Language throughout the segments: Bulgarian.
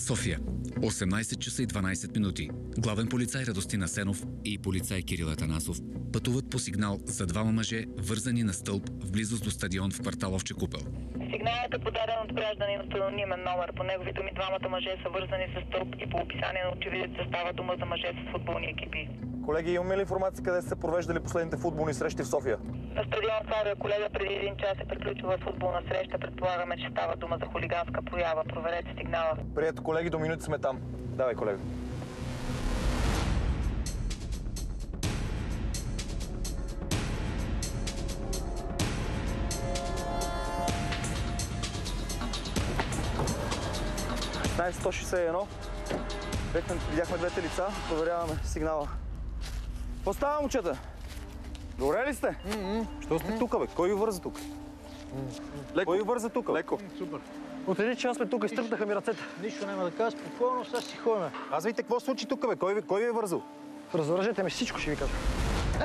София. 18 часа и 12 минути. Главен полицай Радостин Асенов и полицай Кирил Атанасов пътуват по сигнал за двама мъже, вързани на стълб в близост до стадион в квартал Овча купел. Сигналът е подаден от гражданин с анонимен номер. По негови думи двамата мъже са вързани с стълб и по описание на очевидеца става дума за мъже с футболни екипи. Колеги, имаме ли информация къде са се провеждали последните футболни срещи в София? На стадион Славия, колега, преди 1 час е приключила футболна среща. Предполагаме, че става дума за хулиганска проява. Проверете сигнала. Прието, колеги, до минути сме там. Давай, колега. Стане 161. Видяхме двете лица. Проверяваме сигнала. Какво става, момчета? Добре ли сте? Що сте тук, бе? Кой ви върза тук? Кой ви върза тук? Леко. Супер. От един час сме тук и стръпнаха ми ръцете. Нищо няма да кажа, спокойно, сега си ходим. Казвайте, какво случи тук, бе? Кой ви е вързал? Разоръжете ми, всичко ще ви кажа.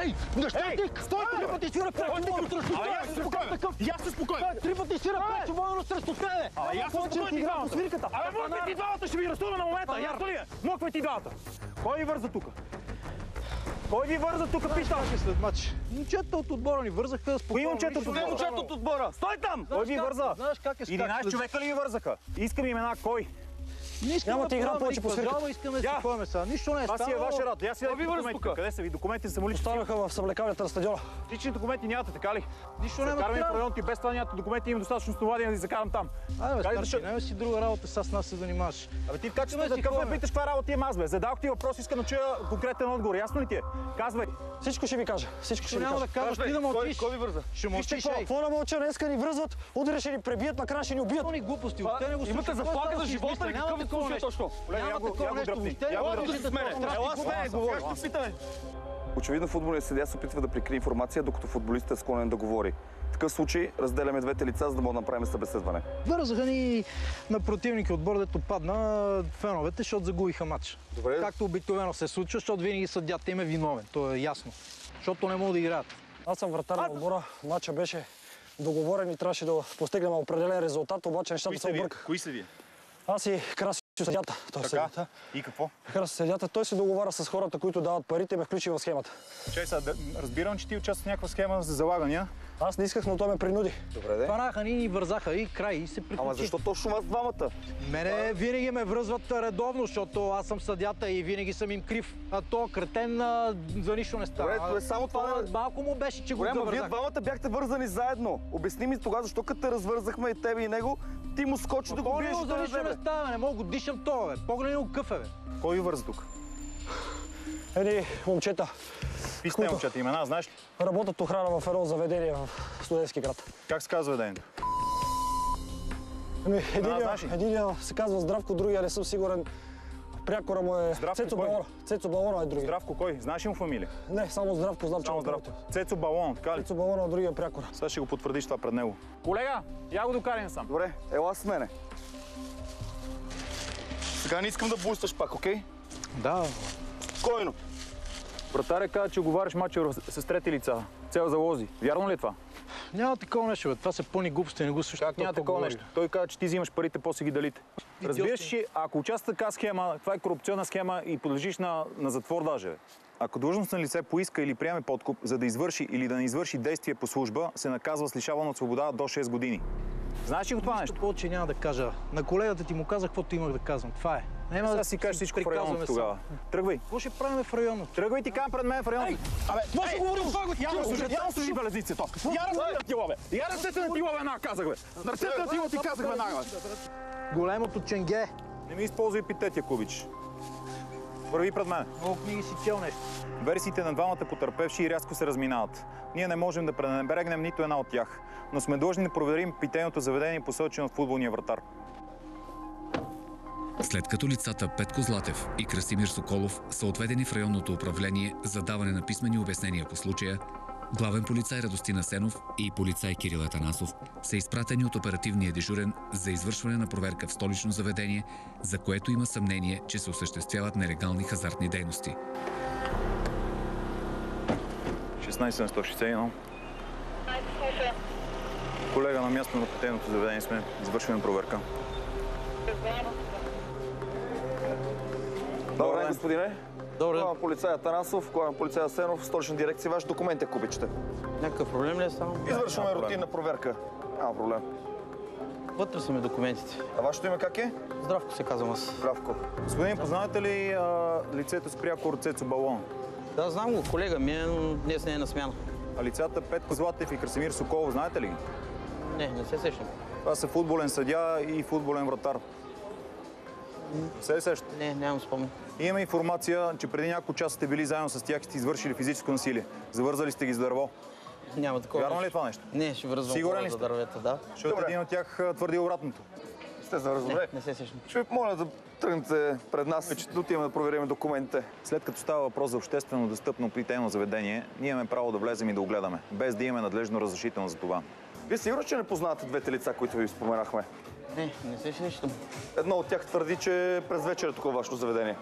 Ей, защо ти? Стой, три пъти свира пречовойно срещу тебе! Я сте спокойно! Я сте спокойно! Три пъти свира пречовойно срещу тебе! Я сте спокойно! Свирката! Моквайте двамата, ще ви арестуваме на момента! Ясно ли е? Моквайте двамата! Кой ви върза тук? Кой ви върза тук, пища? След матч. Момчета от отбора ни вързаха спокойно. Кои момчета от отбора? Момчета от отбора! Стой там! Кой ви върза? Знаеш как е скак? 11 човека ли ви вързаха? Искам имена. Кой? Няма да играм повече по свирката. Искаме да си ходим сега. Нищо не е Това станало. си е ваша работа. Я си дайте документите. Къде са ви? Документите са му лични. Останаха в съблекалията на стадиона. Лични документи нямате, така ли? Нищо няма Караме в трябва. районът и без това нямате документи, имам достатъчно основания да ви закарам там. Айде, старши, няма си друга работа, сега с нас се занимаваш. Абе ти така че такъв ме питаш каква работа имам аз, бе. Зададох ти въпрос, искам да чуя конкретен отговор. Ясно ли ти е? Казвай. Всичко ще ви кажа. Всичко ще ви Няма кажа. да кажеш, ти да мълчиш. Кой ви върза? Ще мълчиш, ей. Какво да мълча? Днеска ни връзват, удари ще ни пребият, накрая ще ни убият. Ни глупости, те не го Имате заплаха за живота ли? Няма такова нещо. точно? Няма такова нещо. Очевидно футболният съдия се опитва да прикрие информация, докато футболистът е склонен да говори. В такъв случай разделяме двете лица, за да мога да направим събеседване. Вързаха ни на противника отбор, дето падна феновете, защото загубиха матч. Добре. Както обикновено се случва, защото винаги съдията им е виновен. То е ясно. Защото не могат да играят. Аз съм вратар на отбора. Матча беше договорен и трябваше да постигнем определен резултат, обаче нещата се объркаха. Кои са вие? Аз и Краси съдята. Така? И какво? Краси съдята. Той се договаря с хората, които дават парите и ме включи в схемата. Чай сега, разбирам, че ти участваш в някаква схема за залагания. Аз не исках, но той ме принуди. Добре, де. Хванаха ни и вързаха и край и се приключи. Ама защо точно вас двамата? Мене винаги ме връзват редовно, защото аз съм съдята и винаги съм им крив. А то кретен за нищо не става. Добре, само това... Малко му беше, че го Ама завързах. вие двамата бяхте вързани заедно. Обясни ми тогава, защо като те развързахме и тебе и него, ти му скочи да го биеш за нищо не става, не мога го дишам това, бе. Погледни го къв е, бе. Кой ви върза тук? Едни момчета. Писте момчета, имена, знаеш ли? Работят охрана в едно заведение в Студентски град. Как се казва заведението? Единия се казва Здравко, другия не съм сигурен. Прякора му е Цецо Балона. Цецо Балона е другия. Здравко кой? Знаеш ли му фамилия? Не, само Здравко знам, че Само Здравко. Цецо Балон, така ли? Цецо Балона, а другия прякора. Сега ще го потвърдиш това пред него. Колега, я го докарай насам. Добре, ела с мене. Сега не искам да бусташ пак, окей? Да. Спокойно. Вратаря каза, че оговаряш мача с трети лица. Цел за лози. Вярно ли е това? Няма такова нещо, бе. Това са пълни глупости, не го слушат. Как няма такова нещо? Той каза, че ти взимаш парите, после ги далите. Разбираш, че ако участваш в така схема, това е корупционна схема и подлежиш на затвор даже. Ако длъжностно лице поиска или приеме подкуп, за да извърши или да не извърши действие по служба, се наказва с лишаване от свобода до 6 години. Знаеш ли го това нещо? Повече няма да кажа. На колегата ти му казах, каквото имах да казвам. Това е. Сега си кажеш всичко в районното тогава. Тръгвай. Какво ще правим в районното? Тръгвай ти кам пред мен в районното. Абе, това ще говорим! Я служи белезниците. Я ръцете на тила, бе! Я ръцете на тила, веднага казах, бе! На ръцете на тила ти казах, веднага, бе! Големото ченге. Не ми използвай епитети, ако обичаш. Върви пред мен. Много книги си чел нещо. Версиите на двамата потърпевши рязко се разминават. Ние не можем да пренебрегнем нито една от тях, но сме длъжни да проверим питейното заведение, посочено от футболния вратар. След като лицата Петко Златев и Красимир Соколов са отведени в районното управление за даване на писмени обяснения по случая, главен полицай Радостин Асенов и полицай Кирил Атанасов са изпратени от оперативния дежурен за извършване на проверка в столично заведение, за което има съмнение, че се осъществяват нелегални хазартни дейности. 16 на 161. Колега, на място на питейното заведение сме. Извършваме проверка. ден. господине. Добре. Главен полицай Атанасов, главен полицай Асенов, Столична дирекция. Ваши документи, ако обичате. Някакъв проблем ли е само? Извършваме рутинна проверка. Няма проблем. Вътре са ми документите. А вашето име как е? Здравко се казвам аз. Здравко. Господин, познавате ли лицето с прякор Цецо Балон? Да, знам го, колега ми е, но днес не е на смяна. А лицата Петко Златев и Красимир Соколов, знаете ли ги? Не се сещам. Това са футболен съдия и футболен вратар. Се сещате? Не, нямам спомен. Имаме информация, че преди няколко часа сте били заедно с тях и сте извършили физическо насилие. Завързали сте ги с дърво. Няма такова. Вярно ли е това нещо? Не, ще връзвам Сигурен хора ли за сте? дървета, да. Защото Добре. един от тях твърди обратното. Сте завързали. Добре. Не се сещам. Ще ви моля да тръгнете пред нас, че да отиваме да проверим документите. След като става въпрос за обществено достъпно питейно заведение, ние имаме право да влезем и да огледаме, без да имаме надлежно разрешително за това. Вие сигурно, че не познавате двете лица, които ви споменахме? Не се сещам. Едно от тях твърди, че през вечер е тук във вашето заведение.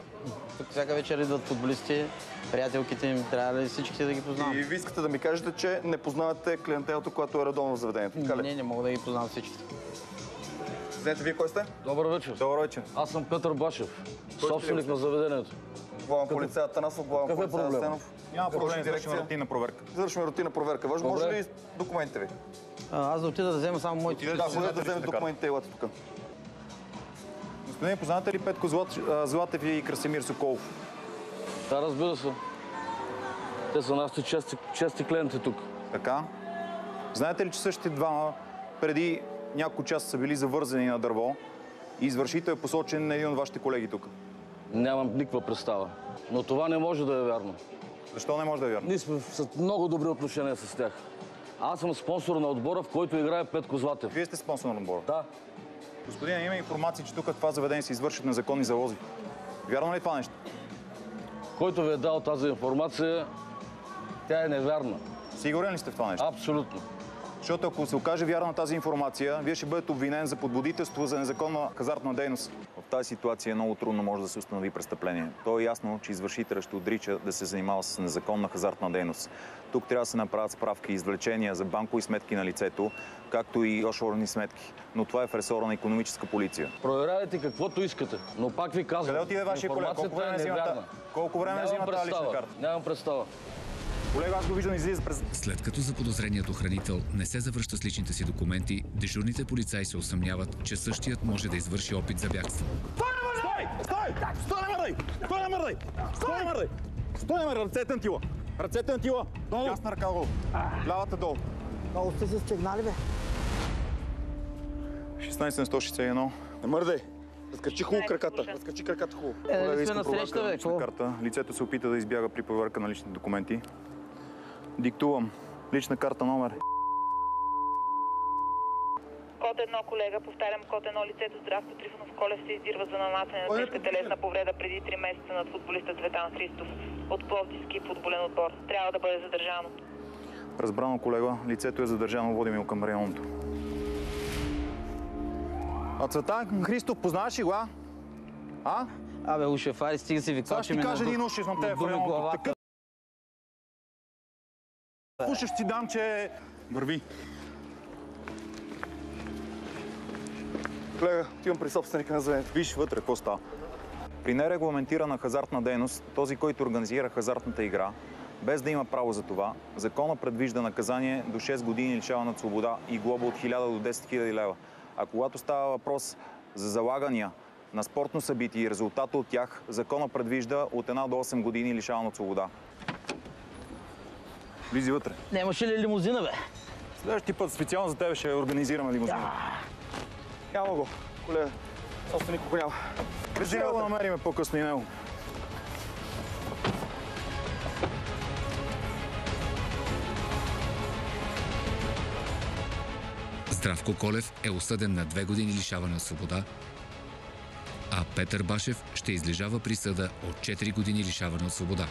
Тук всяка вечер идват футболисти, приятелките им, трябва ли всичките да ги познавам? И ви искате да ми кажете, че не познавате клиентелата, която е редовно в заведението. Така ли? Не мога да ги познавам всичките. Знаете вие кой сте? Добър вечер. Добър вечер. Аз съм Петър Башев, собственик на заведението. Главен полицай Атанасов, главен Какъв е полицай проблема? Асенов. Няма проблем, Столична извършваме дирекция. рутинна проверка. Извършваме рутинна проверка. Може Добре. ли документите ви? Аз да отида да взема само моите. Да, ходете да вземете документите и елате тук. Господин, познавате ли Петко Златев и Красимир Соколов? Да, разбира се. Те са нашите чести клиенти тук. Така. Знаете ли, че същите двама преди няколко часа са били завързани на дърво и извършител е посочен на един от вашите колеги тук? Нямам никаква представа. Но това не може да е вярно. Защо не може да е вярно? Ние сме с много добри отношения с тях. Аз съм спонсор на отбора, в който играе Петко Златев. Вие сте спонсор на отбора. Да. Господин, има информация, че тук в това заведение се извършват незаконни залози. Вярно ли е това нещо? Който ви е дал тази информация, тя е невярна. Сигурен ли сте в това нещо? Абсолютно. Защото ако се окаже вярна тази информация, вие ще бъдете обвинен за подбудителство за незаконна хазартна дейност. В тази ситуация много трудно може да се установи престъпление. То е ясно, че извършителят ще отрича да се занимава с незаконна хазартна дейност. Тук трябва да се направят справки и извлечения за банкови сметки на лицето, както и офшорни сметки. Но това е в ресора на икономическа полиция. Проверявайте каквото искате, но пак ви казвам. Къде отиде вашия колега? Колко време взима тази лична карта? Нямам представа. Колега, аз го виждам излиза през... След като заподозреният охранител не се завръща с личните си документи, дежурните полицаи се усъмняват, че същият може да извърши опит за бягство. Стой, не мърдай! Стой, не мърдай! Стой, не мърдай! Стой, не мърдай! Ръцете на тила! Ръцете на тила! Ясна ръка долу. Лявата долу. Много сте се стегнали, бе. 16 на 161. Не мърдай. Разкачи хубаво краката. Разкачи краката хубаво. Нали сме Иска на проверка среща, на бе, лична какво? карта. Лицето се опита да избяга при проверка на личните документи. Диктувам. Лична карта номер. Код 1, колега, повтарям код 1, лицето Здравко Трифонов Колев се издирва за нанасяне на тежка телесна повреда преди 3 месеца над футболиста Цветан Христов от Пловдивски футболен отбор. Трябва да бъде задържано. Разбрано, колега. Лицето е задържано. Водим го към районното. А Цветан Христов, познаваш ли го, а? А? Абе, ушефари, стига си ви Сега ще ти кажа един ушев на тебе в районното. Такъв ушев ти дам, че... Върви. Колега, отивам при собственика на заведението. Виж вътре, какво става. При нерегламентирана хазартна дейност, този, който организира хазартната игра, без да има право за това, закона предвижда наказание до 6 години лишаване от свобода и глоба от 1000 до 10 000 лева. А когато става въпрос за залагания на спортно събитие и резултата от тях, закона предвижда от 1 до 8 години лишаване от свобода. Влизи вътре. Нямаше ли лимузина, бе? Следващия път специално за тебе ще организираме лимузина. Няма го. Колега, собственик го няма. Ще го намериме по-късно и него. Здравко Колев е осъден на 2 години лишаване от свобода, а Петър Башев ще излежава присъда от 4 години лишаване от свобода.